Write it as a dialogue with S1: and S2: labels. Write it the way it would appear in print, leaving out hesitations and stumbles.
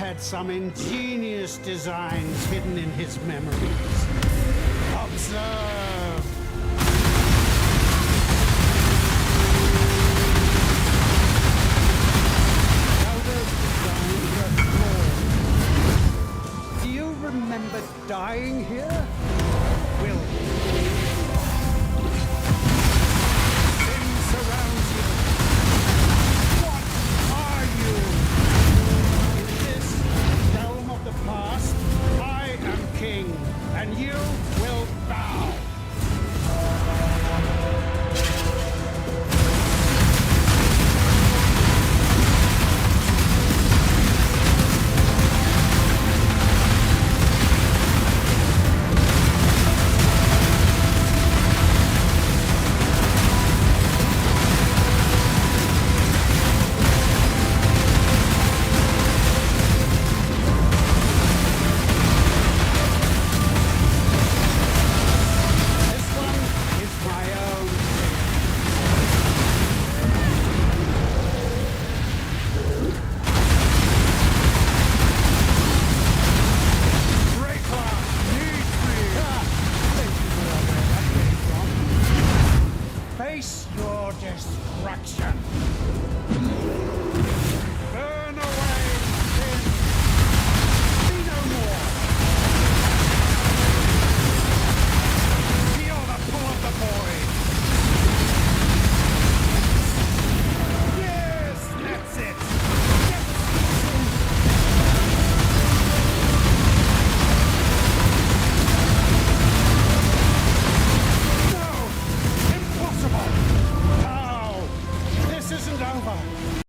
S1: had some ingenious designs hidden in his memories. Observe. How those designs were formed. Do you remember dying here? Will sin surrounds you. What are you? In this realm of the past, I am king, and you will bow. This one is my own Breaker needs me. Thank you for where that came from. Face your destruction.